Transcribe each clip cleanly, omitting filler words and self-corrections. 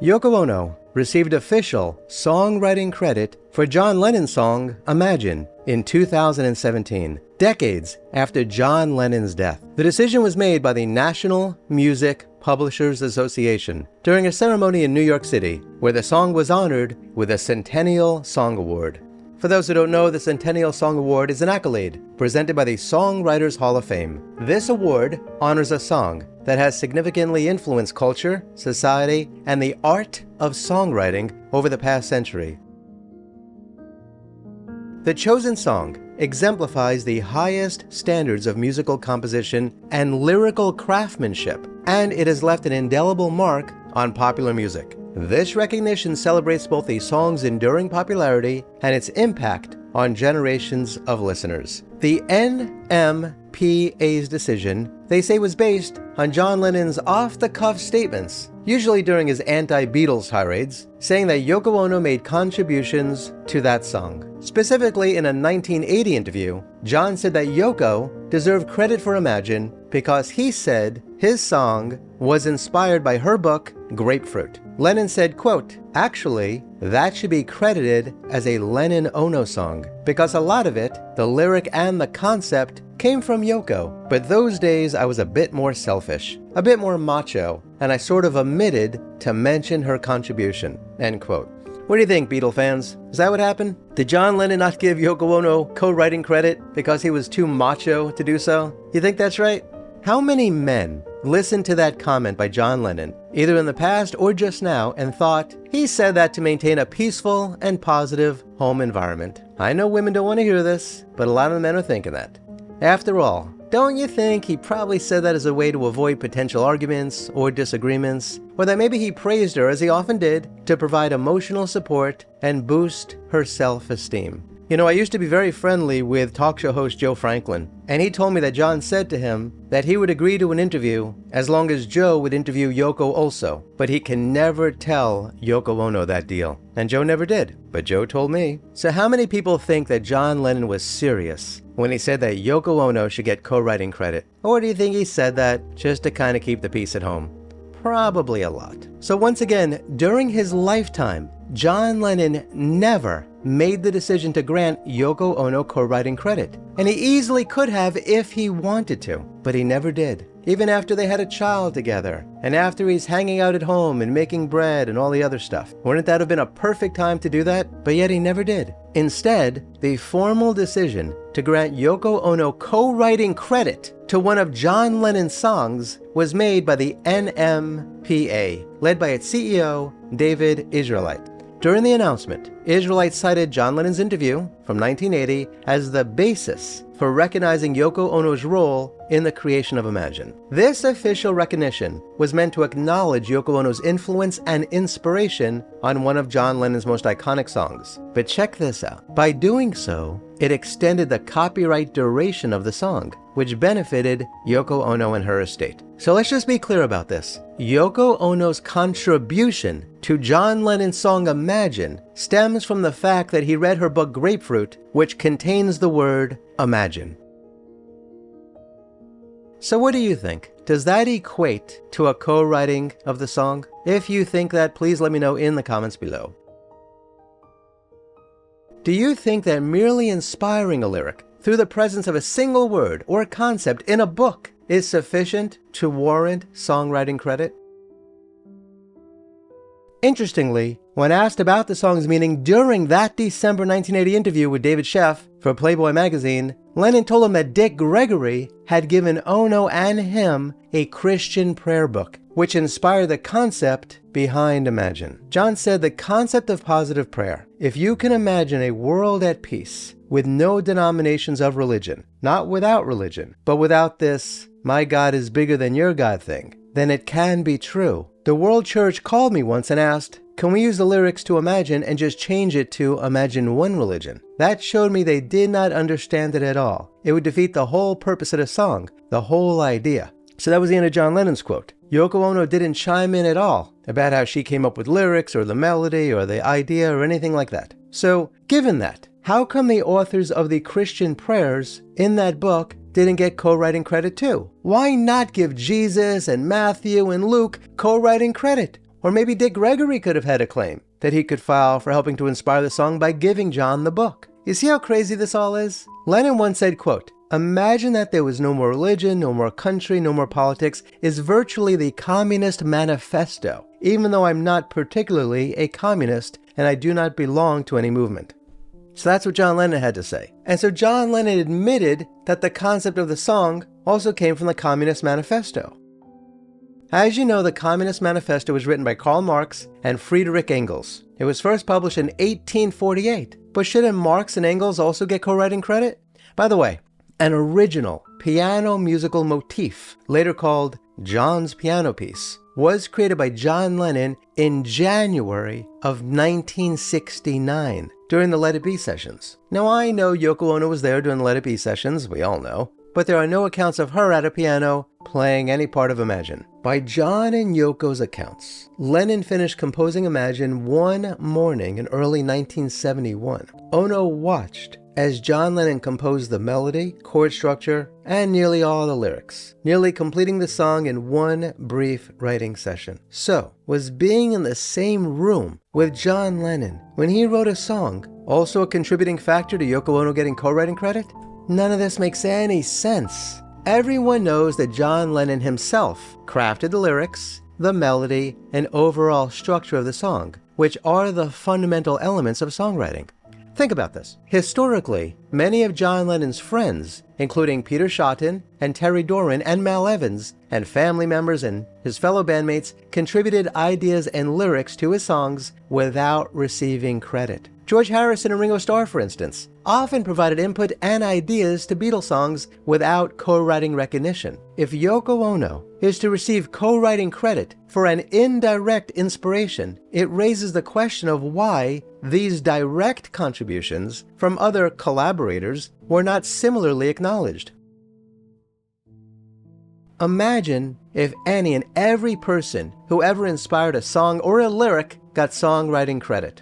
Yoko Ono received official songwriting credit for John Lennon's song Imagine in 2017, decades after John Lennon's death. The decision was made by the National Music Publishers Association during a ceremony in New York City where the song was honored with a Centennial Song Award. For those who don't know, the Centennial Song Award is an accolade presented by the Songwriters Hall of Fame. This award honors a song that has significantly influenced culture, society, and the art of songwriting over the past century. The chosen song exemplifies the highest standards of musical composition and lyrical craftsmanship, and it has left an indelible mark on popular music. This recognition celebrates both the song's enduring popularity and its impact on generations of listeners. The NMPAs Decision, they say, was based on John Lennon's off-the-cuff statements, usually during his anti-Beatles tirades, saying that Yoko Ono made contributions to that song. Specifically, in a 1980 interview, John said that Yoko deserved credit for Imagine because he said his song was inspired by her book, Grapefruit. Lennon said, quote, "Actually, that should be credited as a Lennon-Ono song because a lot of it, the lyric and the concept, came from Yoko. But those days I was a bit more selfish, a bit more macho, and I sort of omitted to mention her contribution." End quote. What do you think, Beatle fans? Is that what happened? Did John Lennon not give Yoko Ono co-writing credit because he was too macho to do so? You think that's right? How many men listened to that comment by John Lennon, either in the past or just now, and thought, he said that to maintain a peaceful and positive home environment? I know women don't want to hear this, but a lot of men are thinking that. After all, don't you think he probably said that as a way to avoid potential arguments or disagreements? Or that maybe he praised her, as he often did, to provide emotional support and boost her self-esteem? You know, I used to be very friendly with talk show host Joe Franklin, and he told me that John said to him that he would agree to an interview as long as Joe would interview Yoko also, but he can never tell Yoko Ono that deal. And Joe never did, but Joe told me. So how many people think that John Lennon was serious when he said that Yoko Ono should get co-writing credit? Or do you think he said that just to kind of keep the peace at home? Probably a lot. So once again, during his lifetime, John Lennon never made the decision to grant Yoko Ono co-writing credit. And he easily could have if he wanted to, but he never did. Even after they had a child together, and after he's hanging out at home and making bread and all the other stuff. Wouldn't that have been a perfect time to do that? But yet he never did. Instead, the formal decision to grant Yoko Ono co-writing credit to one of John Lennon's songs was made by the NMPA, led by its CEO, David Israelite. During the announcement, Israelite cited John Lennon's interview from 1980 as the basis for recognizing Yoko Ono's role in the creation of Imagine. This official recognition was meant to acknowledge Yoko Ono's influence and inspiration on one of John Lennon's most iconic songs. But check this out. By doing so, it extended the copyright duration of the song, which benefited Yoko Ono and her estate. So let's just be clear about this. Yoko Ono's contribution to John Lennon's song Imagine stems from the fact that he read her book Grapefruit, which contains the word imagine. So what do you think? Does that equate to a co-writing of the song? If you think that, please let me know in the comments below. Do you think that merely inspiring a lyric through the presence of a single word or concept in a book is sufficient to warrant songwriting credit? Interestingly, when asked about the song's meaning during that December 1980 interview with David Sheff for Playboy magazine, Lennon told him that Dick Gregory had given Ono and him a Christian prayer book, which inspired the concept behind Imagine. John said the concept of positive prayer, if you can imagine a world at peace with no denominations of religion, not without religion, but without this, my God is bigger than your God thing, then it can be true. The World Church called me once and asked, can we use the lyrics to Imagine and just change it to Imagine One Religion? That showed me they did not understand it at all. It would defeat the whole purpose of the song, the whole idea. So that was the end of John Lennon's quote. Yoko Ono didn't chime in at all about how she came up with lyrics or the melody or the idea or anything like that. So, given that, how come the authors of the Christian prayers in that book didn't get co-writing credit too? Why not give Jesus and Matthew and Luke co-writing credit? Or maybe Dick Gregory could have had a claim that he could file for helping to inspire the song by giving John the book. You see how crazy this all is? Lennon once said, quote, "Imagine that there was no more religion, no more country, no more politics is virtually the Communist Manifesto, even though I'm not particularly a communist and I do not belong to any movement." So that's what John Lennon had to say. And so John Lennon admitted that the concept of the song also came from the Communist Manifesto. As you know, the Communist Manifesto was written by Karl Marx and Friedrich Engels. It was first published in 1848. But shouldn't Marx and Engels also get co-writing credit? By the way, an original piano musical motif, later called John's Piano Piece, was created by John Lennon in January of 1969 during the Let It Be sessions. Now I know Yoko Ono was there during the Let It Be sessions, we all know, but there are no accounts of her at a piano playing any part of Imagine. By John and Yoko's accounts, Lennon finished composing Imagine one morning in early 1971. Ono watched as John Lennon composed the melody, chord structure, and nearly all the lyrics, nearly completing the song in one brief writing session. So, was being in the same room with John Lennon when he wrote a song also a contributing factor to Yoko Ono getting co-writing credit? None of this makes any sense. Everyone knows that John Lennon himself crafted the lyrics, the melody, and overall structure of the song, which are the fundamental elements of songwriting. Think about this. Historically, many of John Lennon's friends, including Peter Shotton and Terry Doran and Mal Evans, and family members and his fellow bandmates, contributed ideas and lyrics to his songs without receiving credit. George Harrison and Ringo Starr, for instance, often provided input and ideas to Beatles songs without co-writing recognition. If Yoko Ono is to receive co-writing credit for an indirect inspiration, it raises the question of why these direct contributions from other collaborators were not similarly acknowledged. Imagine if any and every person who ever inspired a song or a lyric got songwriting credit.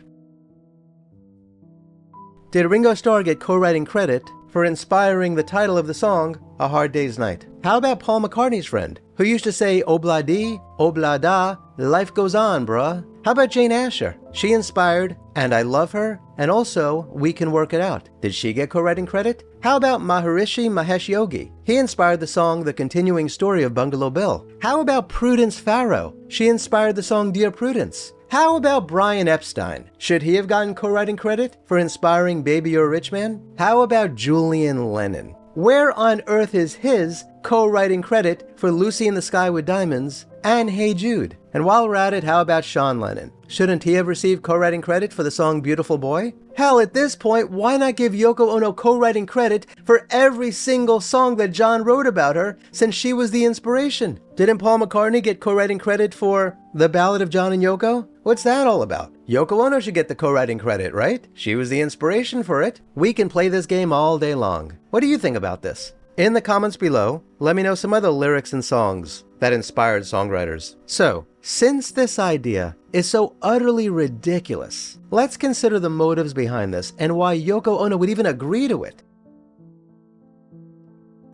Did Ringo Starr get co-writing credit for inspiring the title of the song, A Hard Day's Night? How about Paul McCartney's friend, who used to say, "Obla di, obla da, life goes on, bruh"? How about Jane Asher? She inspired And I Love Her, and also We Can Work It Out. Did she get co-writing credit? How about Maharishi Mahesh Yogi? He inspired the song The Continuing Story of Bungalow Bill. How about Prudence Farrow? She inspired the song Dear Prudence. How about Brian Epstein? Should he have gotten co-writing credit for inspiring Baby You're a Rich Man? How about Julian Lennon? Where on earth is his co-writing credit for Lucy in the Sky with Diamonds and Hey Jude? And while we're at it, how about Sean Lennon? Shouldn't he have received co-writing credit for the song Beautiful Boy? Hell, at this point, why not give Yoko Ono co-writing credit for every single song that John wrote about her, since she was the inspiration? Didn't Paul McCartney get co-writing credit for The Ballad of John and Yoko? What's that all about? Yoko Ono should get the co-writing credit, right? She was the inspiration for it. We can play this game all day long. What do you think about this? In the comments below, let me know some other lyrics and songs that inspired songwriters. So, since this idea is so utterly ridiculous, let's consider the motives behind this and why Yoko Ono would even agree to it.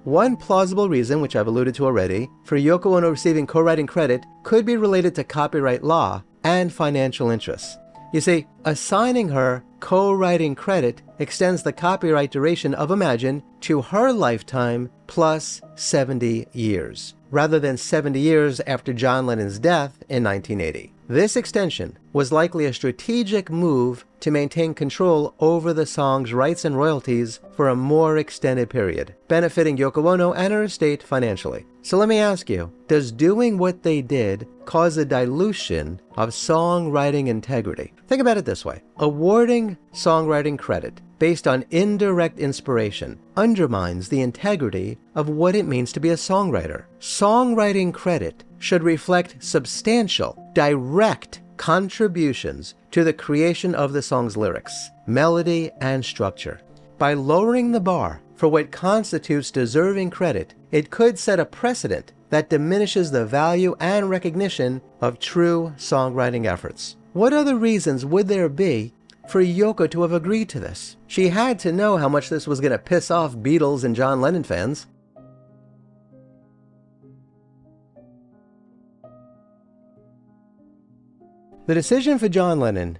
One plausible reason, which I've alluded to already, for Yoko Ono receiving co-writing credit could be related to copyright law and financial interests. You see, assigning her co-writing credit extends the copyright duration of Imagine to her lifetime plus 70 years, rather than 70 years after John Lennon's death in 1980. This extension was likely a strategic move to maintain control over the song's rights and royalties for a more extended period, benefiting Yoko Ono and her estate financially. So let me ask you, does doing what they did cause a dilution of songwriting integrity? Think about it this way. Awarding songwriting credit based on indirect inspiration undermines the integrity of what it means to be a songwriter. Songwriting credit should reflect substantial, direct contributions to the creation of the song's lyrics, melody, and structure. By lowering the bar for what constitutes deserving credit, it could set a precedent that diminishes the value and recognition of true songwriting efforts. What other reasons would there be for Yoko to have agreed to this? She had to know how much this was going to piss off Beatles and John Lennon fans. The decision for John Lennon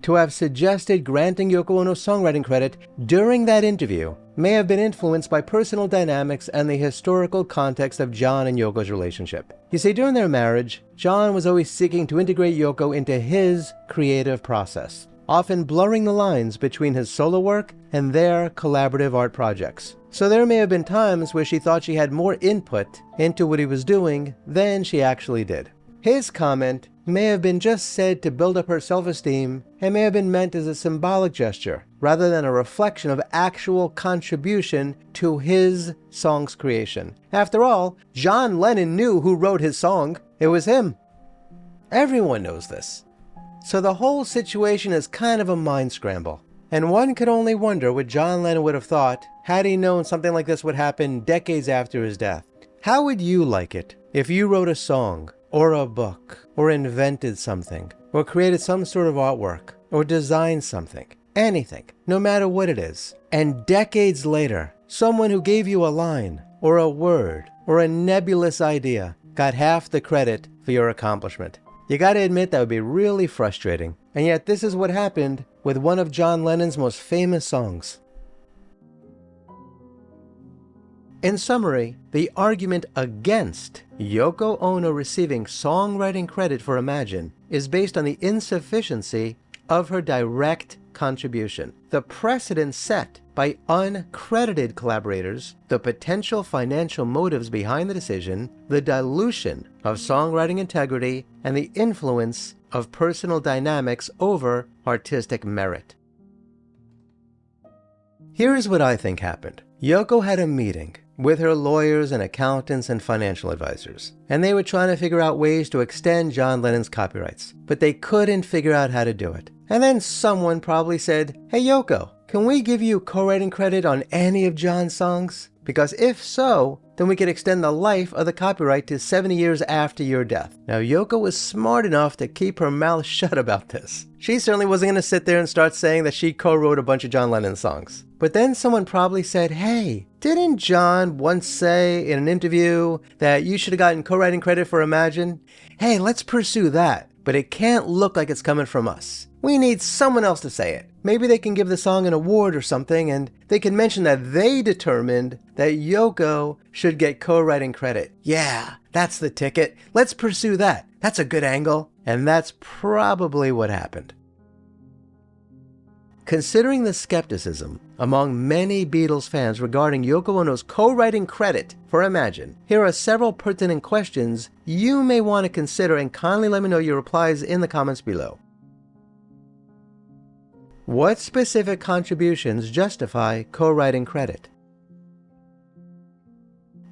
to have suggested granting Yoko Ono songwriting credit during that interview may have been influenced by personal dynamics and the historical context of John and Yoko's relationship. You see, during their marriage, John was always seeking to integrate Yoko into his creative process, often blurring the lines between his solo work and their collaborative art projects. So there may have been times where she thought she had more input into what he was doing than she actually did. His comment may have been just said to build up her self-esteem and may have been meant as a symbolic gesture, rather than a reflection of actual contribution to his song's creation. After all, John Lennon knew who wrote his song. It was him. Everyone knows this. So the whole situation is kind of a mind scramble. And one could only wonder what John Lennon would have thought had he known something like this would happen decades after his death. How would you like it if you wrote a song, or a book, or invented something, or created some sort of artwork, or designed something, anything, no matter what it is, and decades later, someone who gave you a line, or a word, or a nebulous idea got half the credit for your accomplishment? You gotta admit that would be really frustrating. And yet this is what happened with one of John Lennon's most famous songs. In summary, the argument against Yoko Ono receiving songwriting credit for Imagine is based on the insufficiency of her direct contribution, the precedent set by uncredited collaborators, the potential financial motives behind the decision, the dilution of songwriting integrity, and the influence of personal dynamics over artistic merit. Here is what I think happened. Yoko had a meeting with her lawyers and accountants and financial advisors, and they were trying to figure out ways to extend John Lennon's copyrights, but they couldn't figure out how to do it. And then someone probably said, "Hey Yoko, can we give you co-writing credit on any of John's songs? Because if so, then we could extend the life of the copyright to 70 years after your death." Now Yoko was smart enough to keep her mouth shut about this. She certainly wasn't going to sit there and start saying that she co-wrote a bunch of John Lennon songs. But then someone probably said, "Hey, didn't John once say in an interview that you should have gotten co-writing credit for Imagine? Hey, let's pursue that. But it can't look like it's coming from us. We need someone else to say it. Maybe they can give the song an award or something, and they can mention that they determined that Yoko should get co-writing credit. Yeah, that's the ticket. Let's pursue that. That's a good angle." And that's probably what happened. Considering the skepticism among many Beatles fans regarding Yoko Ono's co-writing credit for Imagine, here are several pertinent questions you may want to consider, and kindly let me know your replies in the comments below. What specific contributions justify co-writing credit?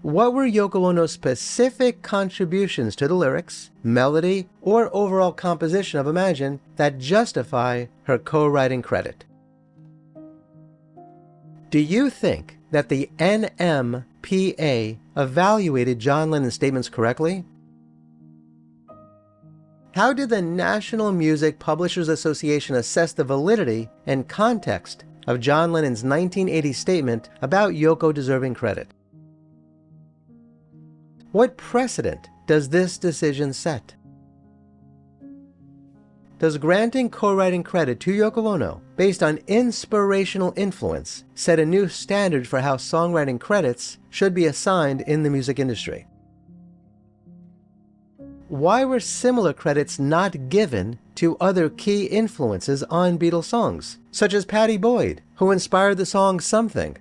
What were Yoko Ono's specific contributions to the lyrics, melody, or overall composition of Imagine that justify her co-writing credit? Do you think that the NMPA evaluated John Lennon's statements correctly? How did the National Music Publishers Association assess the validity and context of John Lennon's 1980 statement about Yoko deserving credit? What precedent does this decision set? Does granting co-writing credit to Yoko Ono based on inspirational influence set a new standard for how songwriting credits should be assigned in the music industry? Why were similar credits not given to other key influences on Beatles songs, such as Pattie Boyd, who inspired the song Something?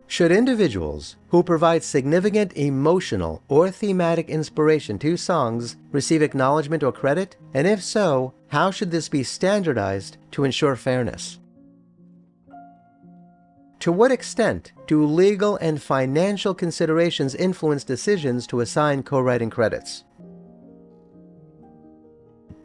Should individuals who provide significant emotional or thematic inspiration to songs receive acknowledgement or credit? And if so, how should this be standardized to ensure fairness? To what extent do legal and financial considerations influence decisions to assign co-writing credits?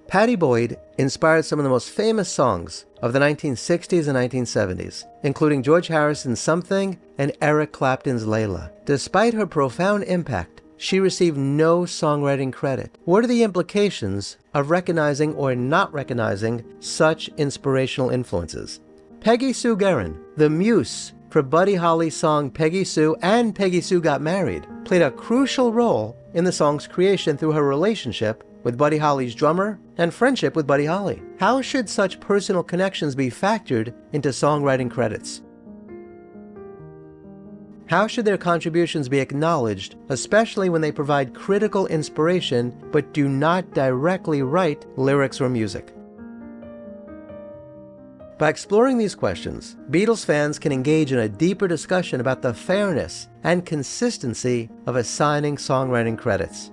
Pattie Boyd inspired some of the most famous songs of the 1960s and 1970s, including George Harrison's Something and Eric Clapton's Layla. Despite her profound impact, she received no songwriting credit. What are the implications of recognizing or not recognizing such inspirational influences? Peggy Sue Gerron, the muse for Buddy Holly's song Peggy Sue and Peggy Sue Got Married, played a crucial role in the song's creation through her relationship with Buddy Holly's drummer and friendship with Buddy Holly. How should such personal connections be factored into songwriting credits? How should their contributions be acknowledged, especially when they provide critical inspiration but do not directly write lyrics or music? By exploring these questions, Beatles fans can engage in a deeper discussion about the fairness and consistency of assigning songwriting credits.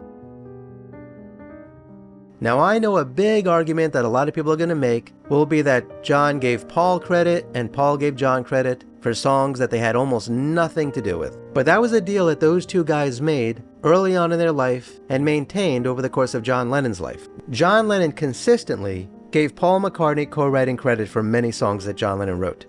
Now, I know a big argument that a lot of people are going to make will be that John gave Paul credit and Paul gave John credit for songs that they had almost nothing to do with. But that was a deal that those two guys made early on in their life and maintained over the course of John Lennon's life. John Lennon consistently gave Paul McCartney co-writing credit for many songs that John Lennon wrote.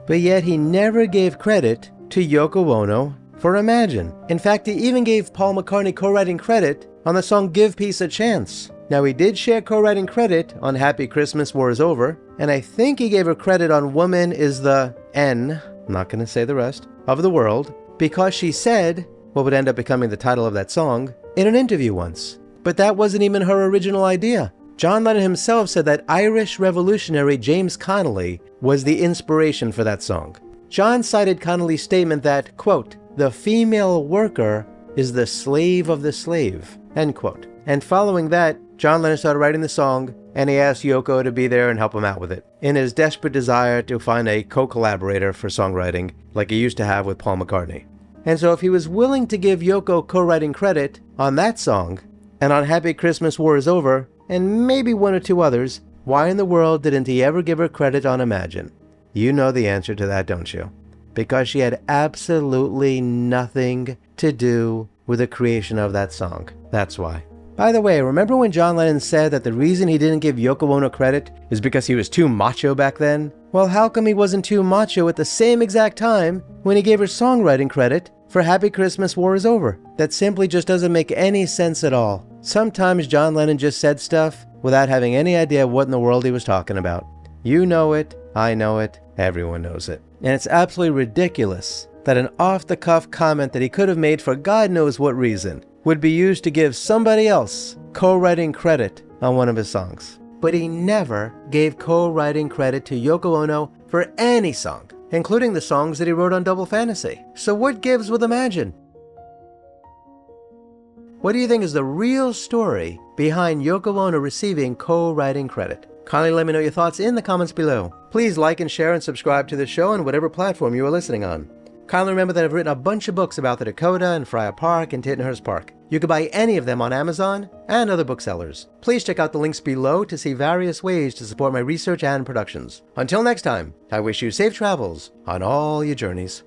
But yet he never gave credit to Yoko Ono for Imagine. In fact, he even gave Paul McCartney co-writing credit on the song Give Peace a Chance. Now, he did share co-writing credit on Happy Christmas, War is Over, and I think he gave her credit on Woman is the N, I'm not going to say the rest, of the world, because she said what would end up becoming the title of that song in an interview once. But that wasn't even her original idea. John Lennon himself said that Irish revolutionary James Connolly was the inspiration for that song. John cited Connolly's statement that, quote, "the female worker is the slave of the slave," end quote. And following that, John Lennon started writing the song, and he asked Yoko to be there and help him out with it, in his desperate desire to find a co-collaborator for songwriting like he used to have with Paul McCartney. And so if he was willing to give Yoko co-writing credit on that song, and on Happy Christmas, War is Over, and maybe one or two others, why in the world didn't he ever give her credit on Imagine? You know the answer to that, don't you? Because she had absolutely nothing to do with the creation of that song. That's why. By the way, remember when John Lennon said that the reason he didn't give Yoko Ono credit is because he was too macho back then? Well, how come he wasn't too macho at the same exact time when he gave her songwriting credit for Happy Christmas, War is Over? That simply just doesn't make any sense at all. Sometimes John Lennon just said stuff without having any idea what in the world he was talking about. You know it, I know it, everyone knows it. And it's absolutely ridiculous that an off-the-cuff comment that he could have made for God knows what reason would be used to give somebody else co-writing credit on one of his songs. But he never gave co-writing credit to Yoko Ono for any song, including the songs that he wrote on Double Fantasy. So what gives with Imagine? What do you think is the real story behind Yoko Ono receiving co-writing credit? Kindly let me know your thoughts in the comments below. Please like and share and subscribe to the show on whatever platform you are listening on. Kindly remember that I've written a bunch of books about the Dakota and Friar Park and Tittenhurst Park. You can buy any of them on Amazon and other booksellers. Please check out the links below to see various ways to support my research and productions. Until next time, I wish you safe travels on all your journeys.